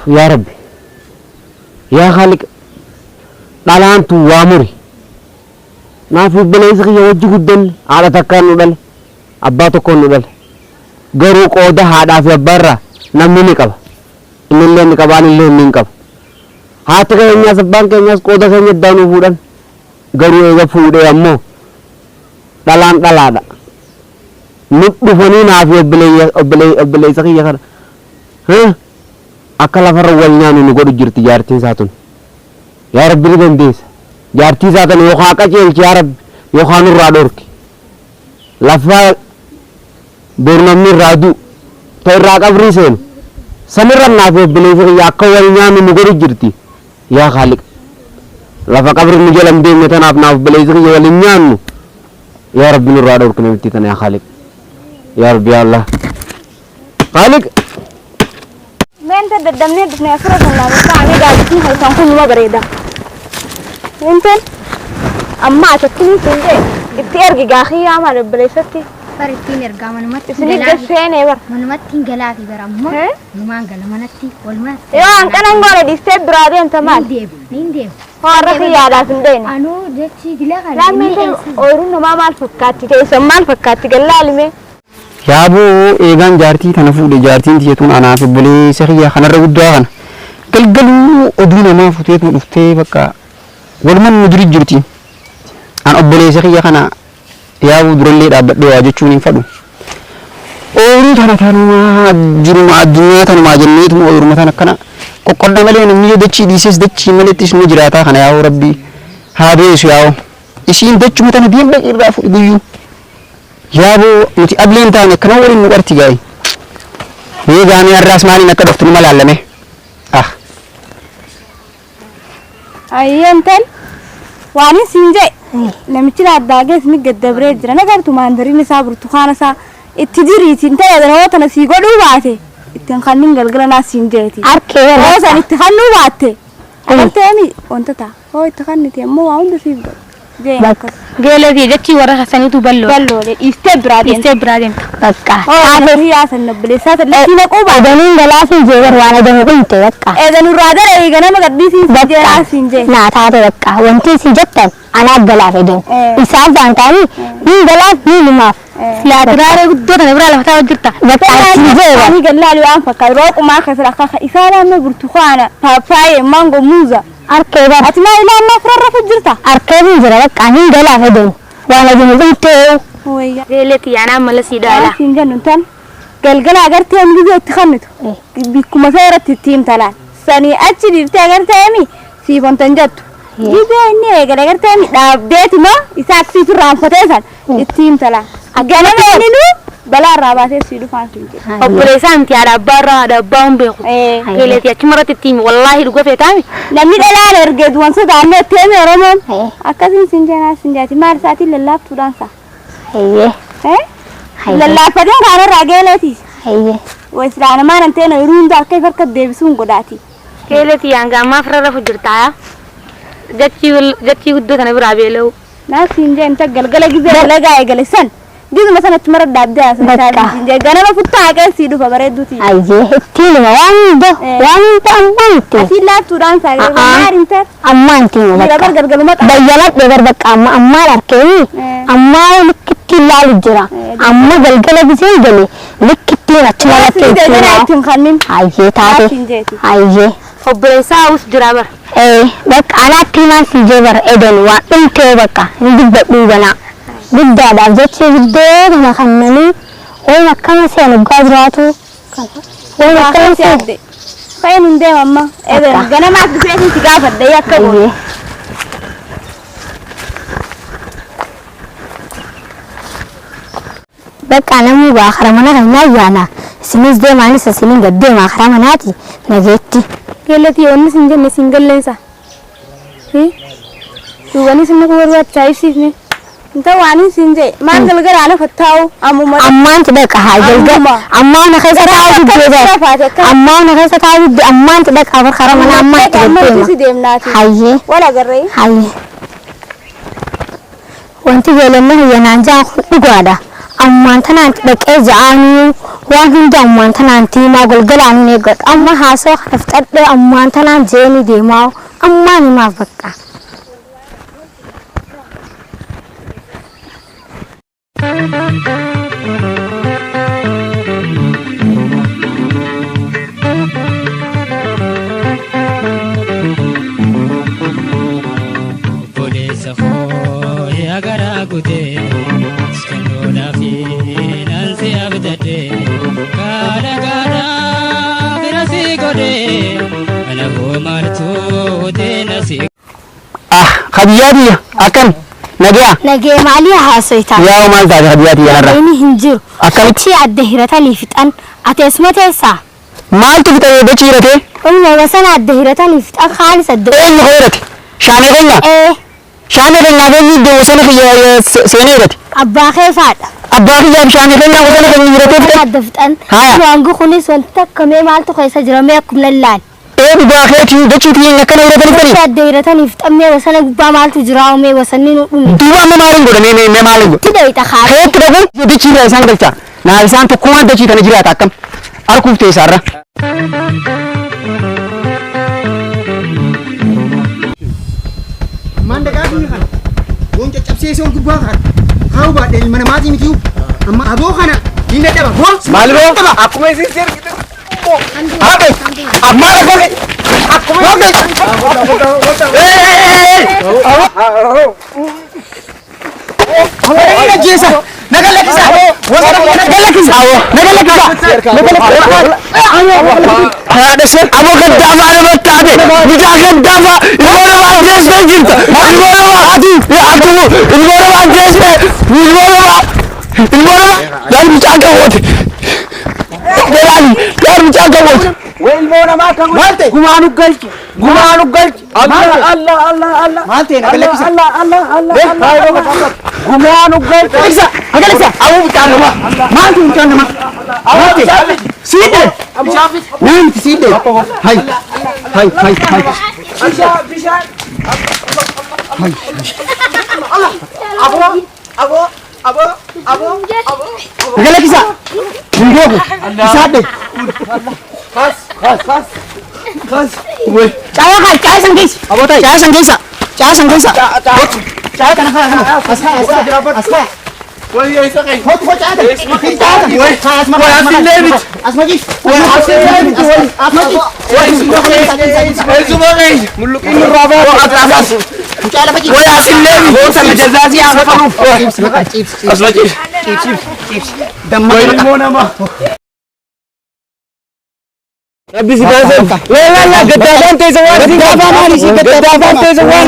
يا ربي يا خالق دالان تو وامري ما في بلايز غي وجه قدن على تكان ودل اباتو كون ودل غرو قوده هادا في برا نمني قبا ان اللي نقبان اللي ننقب هات كينيا سبان كينيا قوده كينيا دانو فودن غرو يغا فوده امو دالان دالادا نطفني نافي بلايز غي يخر ها akala farra walnyanu nu godu jirti jartin satun ya rabbi riben des jarti satan yo khaka cel ci arab yo khanu radorki lafa bornamni radu tay raga frisen samiran na fe bele fi yakka walnyanu nu godu jirti ya khaliq lafa qabr nu jelam de metan apna bele fi walnyanu ya rabbi nu radorki ne tan ya khaliq ya rabbi allah khaliq انت ددمني دفنا فرق الله بتاعي قاعدين هيكون كل ما بريده انت اما تكني تنجي بترجع اخي عمل بليستي فرتين ارجع من ما تنجي فين ايه من ما تنجلا في برامه ما انجل ما نتي والما يا انت انا نقول دي ستيب برادي انت ما نيندي هو رخي يا دافندين انو دتي دلا لا مين اورن ما مال فكاتي تسمال فكاتي قلالمي يابو إيجان جارتي تنافود جارتين تيتون أنا في بلي سخية خنا رودوان قلقلو أدينا ما فتيت مفتي بكا ولمن مدري جرتي أنا أبلي سخية خنا يابو درلي رابط دوا جتشوني فدو أورو تنا ما جرو ما الدنيا تنا ما جنيت ما أورو مثلا كنا كقولنا مليون مية دتشي ديسيس دتشي ملتيش مجراتا خنا يا ربي هذا إيش ياو إيشين دتشو مثلا بيم بيرافو يبيو يابو نتي أبلين تاني كنوري مقرتي جاي هي جاني الراس مالي نكدفت الملالمه أيامتن واني سنجي لما تلا داعس ميجد دبريد جرا نقدر تماندرين صابر تخانة سا اتديري تنتهي هذا هو تنسي قدو باته اتنخانين قلقلنا سنجيتي أركي هو سان اتخانو باته أنت أمي وأنت تا هو اتخاني تي مو عند في بس قال لي جتي ورا سني تبلو لي استبرادين بكا هذا هي أصلا بلسات اللي فينا قوبا دنين جلاس الجبر وانا دنين قلت بكا إذا نرادر أي جنا ما قد بيسي جلاس سنجي نا تابع بكا وانتي سجتة أنا جلاس دين إسحاق دانتاني مين جلاس مين ما لا ترى قدوة نبرة لما تاخد جرتا بكا سنجي أنا قال لي اليوم فكر روق وما خسر أخاك إسحاق ما برتقانة باباي مانجو موزة أركيبا أتما إلا ما فرر في الجرتا أركيبا جرا بكا مين جلاس دين وانا دنين قلت ويا قالت أنا ملسي دالا سنجي نتن قال أجرت أنا جزء تخنته بكم سيرة التيم تلان سني أشري أجرت أمي في بنتنجت جزء إني أجرت أمي بديت ما يساق في ترام فتاة التيم تلان أجانا منو بلا رابطة سيدو فانسينجي أبوليسان تيارا برا دبام بيخو قالت يا كمرة التيم والله لقوا في تامي لمن الآن رجعت وانسى دعنا التيم يا رمان أكاسين سنجنا سنجاتي مارساتي لله تودانسا لله فدين كانوا راجلاتي وإسرائيل ما ننتهي يرون ذاك كيف كده بيسون قداتي قالت يا عنك ما فرر فجرتها جتي ودو كنا برابيلو ناس سنجي انت قلقلة جزء لقاء جلسان جزء مثلا تمر دابدا سنجي جانا ما فتح كده سيدو فبردوتي أيه تيل ما عنده وانت أمانتي أكيد لا توران ساعة ما أنت أمانتي بقى قلقلة ما بيجلت بقربك أما لكني أما لك لا الجرا أما قلقلة بزي جلي لك تيل أتشلا تنخنين أيه تاتي أيه خبريسا وش جرابر إيه بك أنا تيمان سجبر إدن وانت بك نجيب بيجنا بدأ بعدت بدأ ما خمني وما كان سين قادراتو وما كان سين خاين ندي ماما إذا جنا ما تبيعين تجابر ده يكبر بك أنا مو بآخر منا ما يانا سميز ده ما نسى سنين قد ما آخر مناتي نجيتي قالت يوني سنجن سنجل لينسا هي يواني سنجل وروا تايسيني انت واني سنجي ما قلقر على فتاو أما أنت بك هاي قلقر أما أنا خيسة تاو جديدة أما أنا خيسة تاو جديدة أما أنت بك آخر خرا منا أما أنت جديدة هاي ولا قري هاي wanti beelanna hiyyanaan jaan kun dhugaadha. Ammaan tanaan dhaqee ja'aanii waan hunda ammaan tanaan tiimaa golgalaan hin eeggatu. Amma haasoo kana fixadhee ammaan tanaan jeeni deemaa ammaan himaaf bakka. Khadiyati akan nagee maaliya haasaytaa yaa maal taate Khadiyati yarra inni hin jiru akkamiti adda hiratanii fixan ateesuma teessaa maaltu fixee dachi hirate umma wasana adda hiratanii fixan khaalis adda inni hirate shaane keenya beenni iddoo wasana seenee hirate abbaa keefaadha abbaa kiyyaaf shaane keenya wasana keenya hirate fixan adda fixan waangu kunis wanta akkamee maaltu keessa jira mee akkuma lallaan dhugaa keetii dachiitii akkana hiratanii adda hiratanii fixamee wasana gubbaa maaltu jira mee wasanni nu dhume duuba mee maaliin godha mee maaliin godha tidayta khaale heetti dhabu dachiirraa isaan galcha naa isaan tokkummaa dachii kana jiraata akkam arkuuf ta'e isaarra Manda gaafni kana wonca cabsee soo gubbaa kana haa baadhee mana maatii mitiyu amma aboo kana hin dadhaba boo maali boo akkuma isin seergitu hape amma rakkoo Wilmona makan malte gumanu galchi Allah malte na galakisa Allah gumanu galchi agalisa awu bitana malte bitana malte side nani side hay abo galakisa ndogo isade Khas. Woi. Caya sanggis. Abotai. Caya sanggisa. Caya kana. Asma. Woi isa kai. Hot caya. Woi. Asma. Woi asilebit. Asmaji. Woi asilebit. Asmaji. Woi sumagai. Mulukin raba. Atas. Caya lagi. Woi asilebit. Woi sama jazazi afaru. Asmaji. Chips. Damai mona ma. Rabbi sidasan la gaddaban tezawar gaddaban tezawar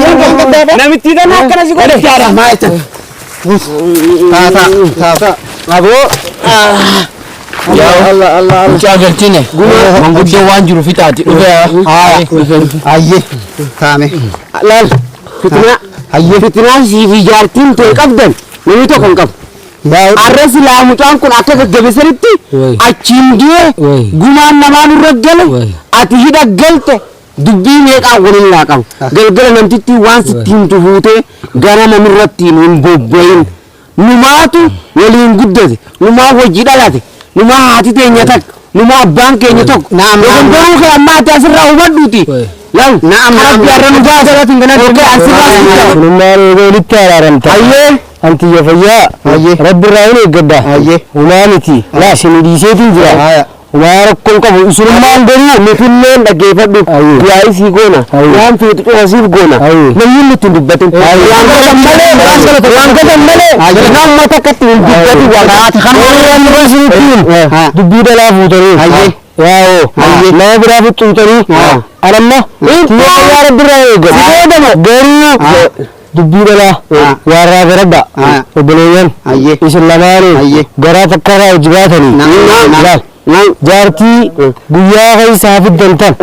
namiti dan akkana si godhe yaara maayta ta abo ya Allah jaagaltine manguddo waan jiru fitaati ayye taame lal fitna si fi jaartin to qabdan nami to kan qab arrasi la mutaan kun akka gaggabesaritti achindie gumaan namaan urraggale ati hidha galte dubbii meeqaa waliin laaqam galgala namtitti waan sittiin tufuute gara namirratti hin bobboyin numaatu waliin guddate numaa wajji dhalate numaa haati teenya takka numaa abbaan keenya tokko garuu kee amma ati asirraa hubadhuuti lal rabbi arra nu baasalatin gana asirraa numaa walitti araaramta ayyee anti ya fayya rabbi raayne gadda humanity la shinidiseti jira umara kon qabu usulman gari mithillen dhageefadhu yaay si gona waan feetu qasif gona nayin mutu dubbatin waan gadan male nam mata katti dubbati walaat khamran rasulitin dubbi dala futari waaw la bira futari alamma ya rabbi raayne gadda gari dubbii dhala warraa garadda obboleeyyan isin lamaanii garaa takkaarraa hojjibaatanii jaartii guyyaa keessaa fiddantan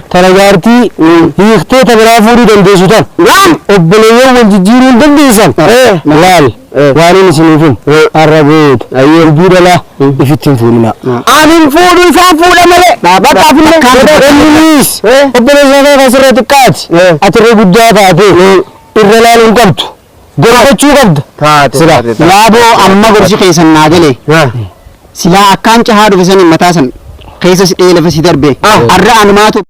tana jaartii hiiktee ta biraa fuudhuu dandeessu tan obboleeyyan wal jijjiiruu dandeessan laal waaniin isiniifin arrabeet dubbii dhala ifittiin fuudhina anin fuudhu isaan fuudha malee bakka afillee obboleeyyan asirra xiqqaati atirree guddaa taate irra laaluun qabdu gorfachuu qabda. Sila Laaboo amma gorsi keessan naa galee. Silaa akkaan cahaa dhufe saniin mataa san keessa si dheelafa si darbe. Arra anumaatu.